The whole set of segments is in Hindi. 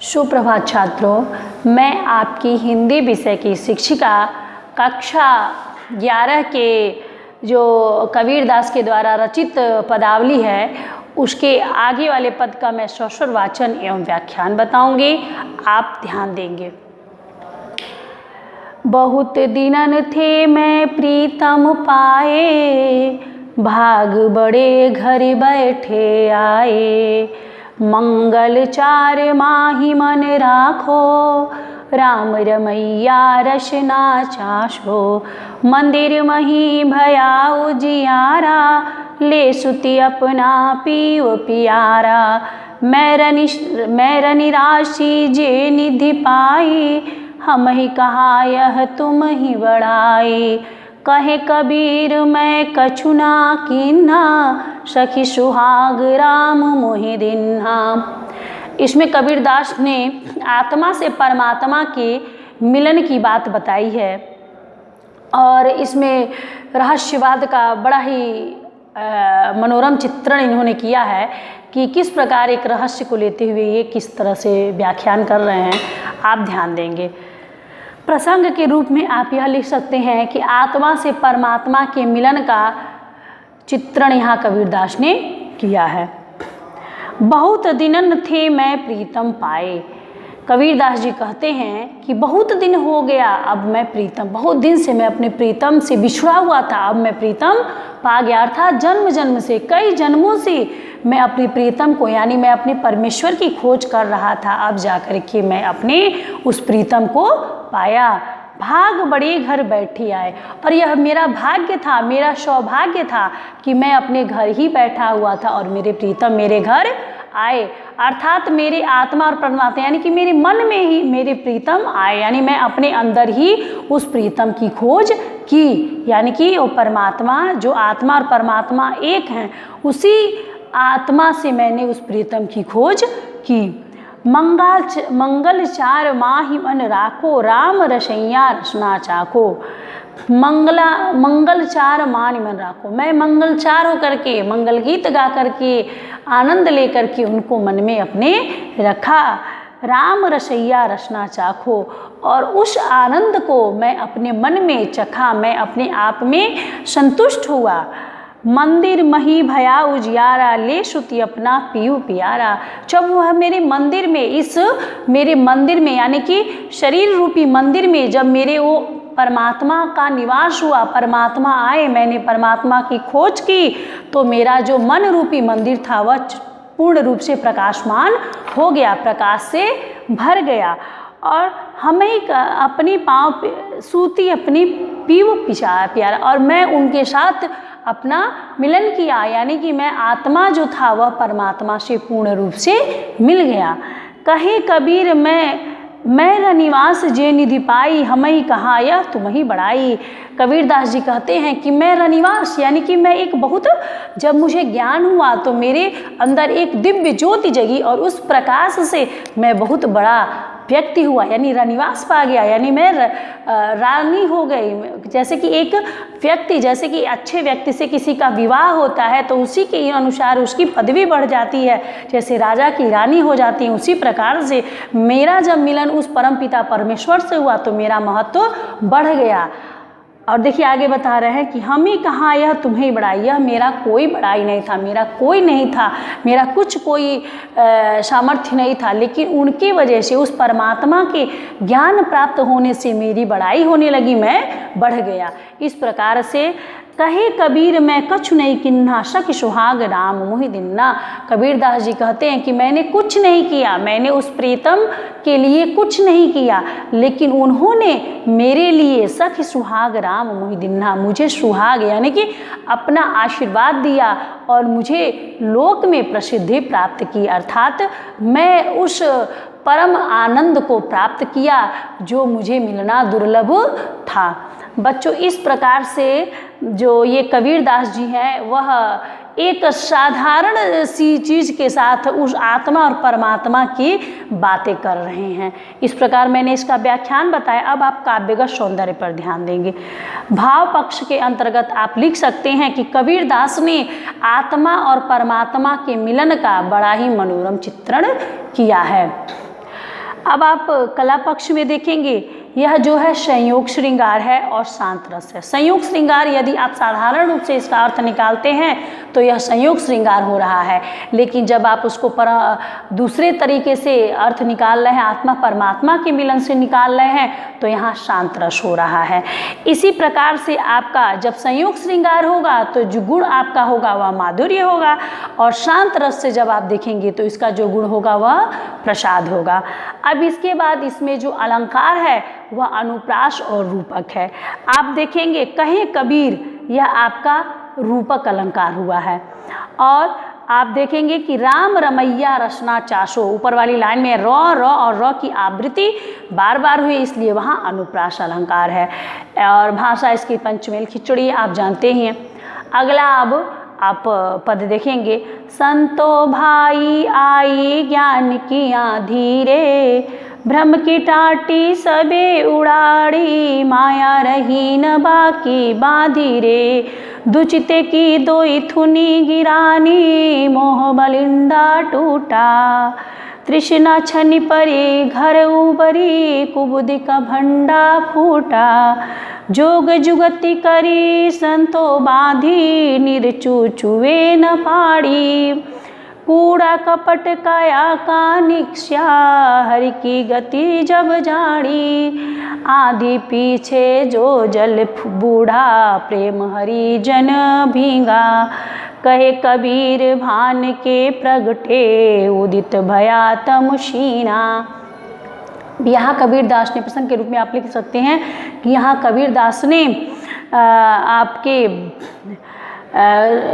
सुप्रभात छात्रों, मैं आपकी हिंदी विषय की शिक्षिका कक्षा 11 के जो कबीरदास के द्वारा रचित पदावली है उसके आगे वाले पद का मैं स्वस्वर वाचन एवं व्याख्यान बताऊंगी। आप ध्यान देंगे। बहुत दिनन थे मैं प्रीतम पाए, भाग बड़े घर बैठे आए। मंगल चार माही मन राखो, राम रमैया रसना चाशो। मंदिर मही भया उजियारा, ले सुति अपना पीव पियारा। मैं निराशी जे निधि पाई, हम ही कहा यह तुम ही बड़ाई। कहे कबीर मैं कछु ना कीन्हा, सखी सुहाग राम मोहि दिन्हा। इसमें कबीरदास ने आत्मा से परमात्मा के मिलन की बात बताई है और इसमें रहस्यवाद का बड़ा ही मनोरम चित्रण इन्होंने किया है कि किस प्रकार एक रहस्य को लेते हुए ये किस तरह से व्याख्यान कर रहे हैं। आप ध्यान देंगे। प्रसंग के रूप में आप यह लिख सकते हैं कि आत्मा से परमात्मा के मिलन का चित्रण यहाँ कबीरदास ने किया है। बहुत दिनन थे मैं प्रीतम पाए। कबीरदास जी कहते हैं कि बहुत दिन हो गया, अब मैं प्रीतम, बहुत दिन से मैं अपने प्रीतम से बिछड़ा हुआ था, अब मैं प्रीतम पा गया। अर्थात जन्म जन्म से, कई जन्मों से मैं अपने प्रीतम को यानी मैं अपने परमेश्वर की खोज कर रहा था, अब जाकर के मैं अपने उस प्रीतम को पाया। भाग बड़े घर बैठी आए, और यह मेरा भाग्य था, मेरा सौभाग्य था कि मैं अपने घर ही बैठा हुआ था और मेरे प्रीतम मेरे घर आए। अर्थात मेरे आत्मा और परमात्मा यानी कि मेरे मन में ही मेरे प्रीतम आए, यानी मैं अपने अंदर ही उस प्रीतम की खोज की। यानी कि वो परमात्मा, जो आत्मा और परमात्मा एक हैं, उसी आत्मा से मैंने उस प्रीतम की खोज की। मंगल चार माही मन राखो, राम रसैया रसना चाखो। मंगल चार मान मन राखो, मैं मंगल चार होकर के, मंगल गीत गा करके, आनंद लेकर के उनको मन में अपने रखा। राम रसैया रसना चाखो, और उस आनंद को मैं अपने मन में चखा, मैं अपने आप में संतुष्ट हुआ। मंदिर मही भया उजियारा, ले सुति अपना पीऊ पियारा। जब वह मेरे मंदिर में, इस मेरे मंदिर में यानी कि शरीर रूपी मंदिर में जब मेरे वो परमात्मा का निवास हुआ, परमात्मा आए, मैंने परमात्मा की खोज की, तो मेरा जो मन रूपी मंदिर था वह पूर्ण रूप से प्रकाशमान हो गया, प्रकाश से भर गया। और हमें अपनी पाँव सूती अपनी पीव पियारा, और मैं उनके साथ अपना मिलन किया, यानी कि मैं आत्मा जो था वह परमात्मा से पूर्ण रूप से मिल गया। कहे कबीर मैं रनिवास जे निधि पाई, हम ही कहा यह तुम ही बड़ाई। कबीरदास जी कहते हैं कि मैं रनिवास यानी कि मैं एक बहुत, जब मुझे ज्ञान हुआ तो मेरे अंदर एक दिव्य ज्योति जगी और उस प्रकाश से मैं बहुत बड़ा व्यक्ति हुआ, यानी रनिवास पा गया, यानी मैं रानी हो गई। जैसे कि एक व्यक्ति, जैसे कि अच्छे व्यक्ति से किसी का विवाह होता है तो उसी के अनुसार उसकी पदवी बढ़ जाती है, जैसे राजा की रानी हो जाती है, उसी प्रकार से मेरा जब मिलन उस परमपिता परमेश्वर से हुआ तो मेरा महत्व बढ़ गया। और देखिए आगे बता रहे हैं कि हम ही कहाँ यह तुम्हें बड़ाई, यह मेरा कोई बड़ाई नहीं था, मेरा कोई नहीं था, मेरा कुछ कोई सामर्थ्य नहीं था, लेकिन उनकी वजह से, उस परमात्मा के ज्ञान प्राप्त होने से मेरी बड़ाई होने लगी, मैं बढ़ गया। इस प्रकार से कहे कबीर मैं कछु नहीं किन्हा, सखी सुहाग राम मोहि दिन्हा। कबीरदास जी कहते हैं कि मैंने कुछ नहीं किया, मैंने उस प्रीतम के लिए कुछ नहीं किया, लेकिन उन्होंने मेरे लिए सखी सुहाग राम मोहि दिन्हा, मुझे सुहाग यानी कि अपना आशीर्वाद दिया और मुझे लोक में प्रसिद्धि प्राप्त की। अर्थात मैं उस परम आनंद को प्राप्त किया जो मुझे मिलना दुर्लभ था। बच्चों, इस प्रकार से जो ये कबीरदास जी हैं वह एक साधारण सी चीज़ के साथ उस आत्मा और परमात्मा की बातें कर रहे हैं। इस प्रकार मैंने इसका व्याख्यान बताया। अब आप काव्यगत सौंदर्य पर ध्यान देंगे। भाव पक्ष के अंतर्गत आप लिख सकते हैं कि कबीरदास ने आत्मा और परमात्मा के मिलन का बड़ा ही मनोरम चित्रण किया है। अब आप कला पक्ष में देखेंगे, यह जो है संयोग श्रृंगार है और शांत रस है। संयोग श्रृंगार यदि आप साधारण रूप से इसका अर्थ निकालते हैं तो यह संयोग श्रृंगार हो रहा है, लेकिन जब आप उसको दूसरे तरीके से अर्थ निकाल रहे हैं, आत्मा परमात्मा के मिलन से निकाल रहे हैं, तो यहाँ शांत रस हो रहा है। इसी प्रकार से आपका जब संयोग श्रृंगार होगा तो जो गुण आपका होगा वह माधुर्य होगा, और शांत रस से जब आप देखेंगे तो इसका जो गुण होगा वह प्रसाद होगा। अब इसके बाद इसमें जो अलंकार है वह अनुप्रास और रूपक है। आप देखेंगे कहे कबीर, यह आपका रूपक अलंकार हुआ है। और आप देखेंगे कि राम रमैया रसना चाशो, ऊपर वाली लाइन में र और र की आवृत्ति बार बार हुई, इसलिए वहाँ अनुप्रास अलंकार है। और भाषा इसकी पंचमेल खिचड़ी आप जानते ही हैं। अगला अब आप पद देखेंगे, संतो भाई आई ज्ञान किया धीरे, भ्रम की टाटी सबे उड़ाड़ी, माया रही न बाकी बाधी रे, दुचिते की दोई थुनी गिरानी, मोह बलिंदा टूटा, तृष्णा छनी परी घर उबरी, कुबुद्धि का भंडा फूटा, जोग जुगति करी संतो बाधी, निरचू चुए न पाड़ी, कूड़ा कपट काया का निक्षा, हरि की गति जब जानी, आदि पीछे जो जल बूढ़ा, प्रेम हरि जन भींगा, कहे कबीर भान के प्रगटे, उदित भया तमशीना। यहाँ कबीरदास ने, प्रसंग के रूप में आप लिख सकते हैं कि यहाँ कबीरदास ने आपके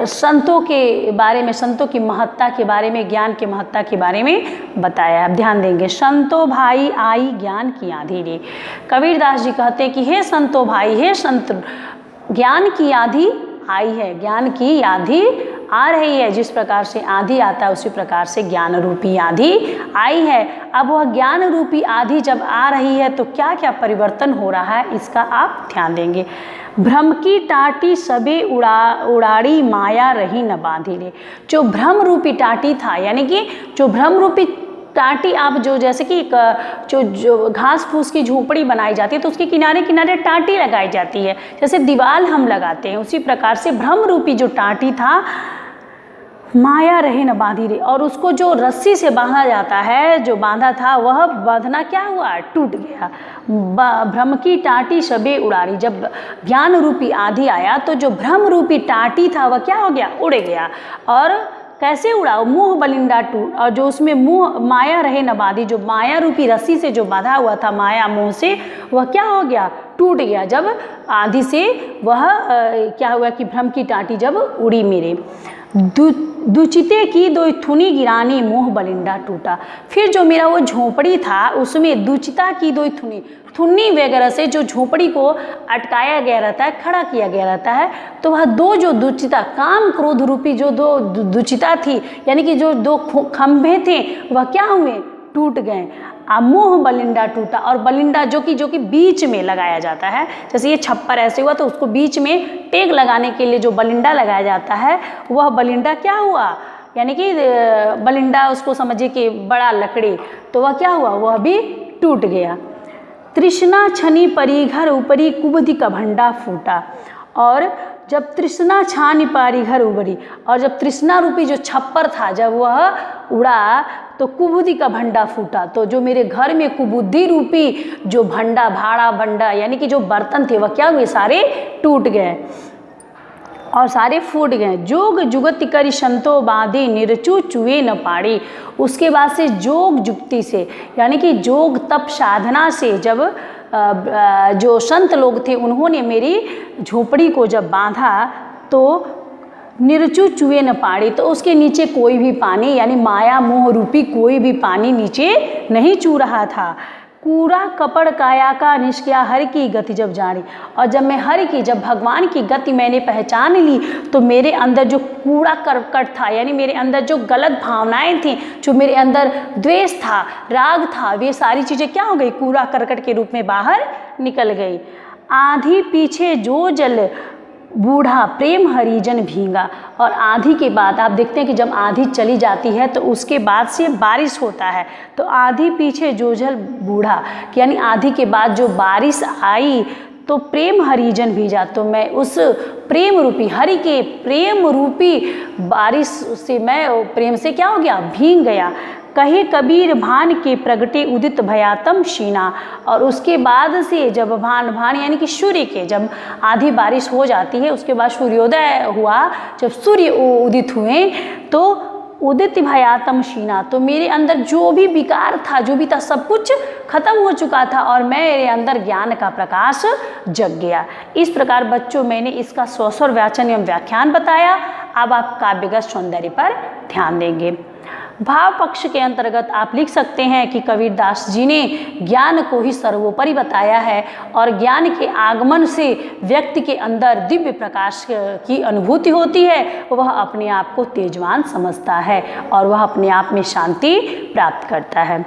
संतों के बारे में, संतों की महत्ता के बारे में, ज्ञान की महत्ता के बारे में बताया। आप ध्यान देंगे, संतो भाई आई ज्ञान की आंधी रे। कबीरदास जी कहते हैं कि हे संतो भाई, हे संत, ज्ञान की आंधी आई है, ज्ञान की आंधी आ रही है। जिस प्रकार से आंधी आता है उसी प्रकार से ज्ञान रूपी आंधी आई है। अब वह ज्ञान रूपी आंधी जब आ रही है तो क्या क्या परिवर्तन हो रहा है, इसका आप ध्यान देंगे। भ्रम की टाटी सबे उड़ाड़ी, माया रही न बांधी रे। जो भ्रम रूपी टाटी था, यानी कि जो भ्रम रूपी टाटी, आप जो जैसे कि जो घास फूस की झोपड़ी बनाई जाती है तो उसके किनारे किनारे टाटी लगाई जाती है, जैसे दीवार हम लगाते हैं, उसी प्रकार से भ्रम रूपी जो टाटी था, माया रहे न बांधी रे, और उसको जो रस्सी से बांधा जाता है, जो बांधा था वह बांधना क्या हुआ, टूट गया। भ्रम की टाटी सबे उड़ारी, जब ज्ञान रूपी आंधी आया तो जो भ्रम रूपी टाटी था वह क्या हो गया, उड़ गया। और कैसे उड़ा, मोह बलिंदा टूट, और जो उसमें मोह माया रहे न बांधी, जो माया रूपी रस्सी से जो बांधा हुआ था माया मोह से, वह क्या हो गया, टूट गया। जब आंधी से वह क्या हुआ कि भ्रम की टाटी जब उड़ी मेरे। दुचिते की दो थुनी गिरानी, मोह बलिंदा टूटा। फिर जो मेरा वो झोपड़ी था उसमें दुचिता की दो थुन्नी वगैरह से जो झोपड़ी को अटकाया गया रहता है, खड़ा किया गया रहता है, तो वह दो जो दुचिता, काम क्रोध रूपी जो दो दुचिता थी, यानी कि जो दो खंभे थे, वह क्या हुए, टूट गए। मोह बलिंदा टूटा, और बलिंदा जो कि बीच में लगाया जाता है, जैसे ये छप्पर ऐसे हुआ तो उसको बीच में टेक लगाने के लिए जो बलिंदा लगाया जाता है, वह बलिंदा क्या हुआ, यानी कि बलिंदा उसको समझिए कि बड़ा लकड़ी, तो वह क्या हुआ, वह भी टूट गया। तृष्णा छनी परी घर ऊपरी, कुबुद्धि का भंडा फूटा। और जब तृष्णा छानी पारी घर उबरी, और जब तृष्णा रूपी जो छप्पर था जब वह उड़ा तो कुबुद्धि का भंडा फूटा। तो जो मेरे घर में कुबुद्धि रूपी जो भंडा, भाड़ा भंडा, यानी कि जो बर्तन थे वह क्या हुए, सारे टूट गए और सारे फूट गए। जोग जुगति करी संतो बांधी, निरचू चुए न पाड़ी। उसके बाद से जोग जुक्ति से, यानी कि जोग तप साधना से जब जो संत लोग थे उन्होंने मेरी झोपड़ी को जब बांधा तो निरचू चुए न पाड़ी, तो उसके नीचे कोई भी पानी, यानी माया मोह रूपी कोई भी पानी नीचे नहीं चू रहा था। कूड़ा कपड़ काया का निष्क्रिया हरि की गति जब जानी, और जब मैं हरि की, जब भगवान की गति मैंने पहचान ली तो मेरे अंदर जो कूड़ा करकट था, यानी मेरे अंदर जो गलत भावनाएं थी, जो मेरे अंदर द्वेष था, राग था, वे सारी चीज़ें क्या हो गई, कूड़ा करकट के रूप में बाहर निकल गई। आंधी पीछे जो जल बूढ़ा प्रेम हरिजन भींगा। और आंधी के बाद आप देखते हैं कि जब आंधी चली जाती है तो उसके बाद से बारिश होता है, तो आंधी पीछे जोझल बूढ़ा, यानी आंधी के बाद जो बारिश आई तो प्रेम हरिजन भीजा, तो मैं उस प्रेम रूपी, हरि के प्रेम रूपी बारिश से मैं प्रेम से क्या हो गया, भीग गया। कहे कबीर भान के प्रगटे उदित भयातम शीना। और उसके बाद से जब भान यानी कि सूर्य के, जब आधी बारिश हो जाती है उसके बाद सूर्योदय हुआ, जब सूर्य उदित हुए तो उदित भयातम शीना, तो मेरे अंदर जो भी विकार था, जो भी था, सब कुछ खत्म हो चुका था और मेरे अंदर ज्ञान का प्रकाश जग गया। इस प्रकार बच्चों मैंने इसका स्वस्वर वाचन एवं व्याख्यान बताया। अब आप काव्यगत सौंदर्य पर ध्यान देंगे। भाव पक्ष के अंतर्गत आप लिख सकते हैं कि कबीरदास जी ने ज्ञान को ही सर्वोपरि बताया है और ज्ञान के आगमन से व्यक्ति के अंदर दिव्य प्रकाश की अनुभूति होती है, वह अपने आप को तेजवान समझता है और वह अपने आप में शांति प्राप्त करता है।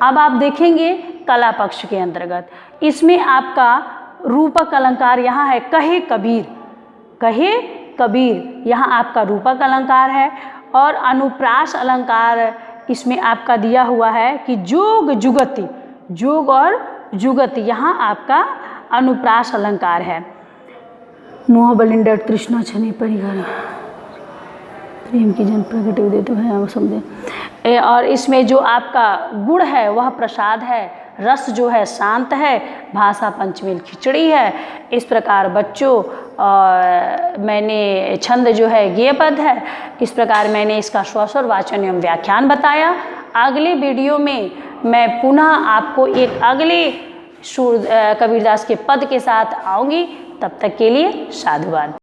अब आप देखेंगे कला पक्ष के अंतर्गत, इसमें आपका रूपक अलंकार यहाँ है, कहे कबीर, कहे कबीर, यहाँ आपका रूपक अलंकार है। और अनुप्रास अलंकार इसमें आपका दिया हुआ है कि जोग जुगति, जोग और जुगति, यहाँ आपका अनुप्रास अलंकार है। मोह बलिंदर तृष्णा छने परिघर, प्रेम की जन प्रगट उदित है समझे। और इसमें जो आपका गुण है वह प्रसाद है, रस जो है शांत है, भाषा पंचमेल खिचड़ी है। इस प्रकार बच्चों मैंने छंद जो है गेय पद है। इस प्रकार मैंने इसका स्वस्वर वाचन एवं व्याख्यान बताया। अगले वीडियो में मैं पुनः आपको एक अगले कबीरदास के पद के साथ आऊँगी। तब तक के लिए साधुवाद।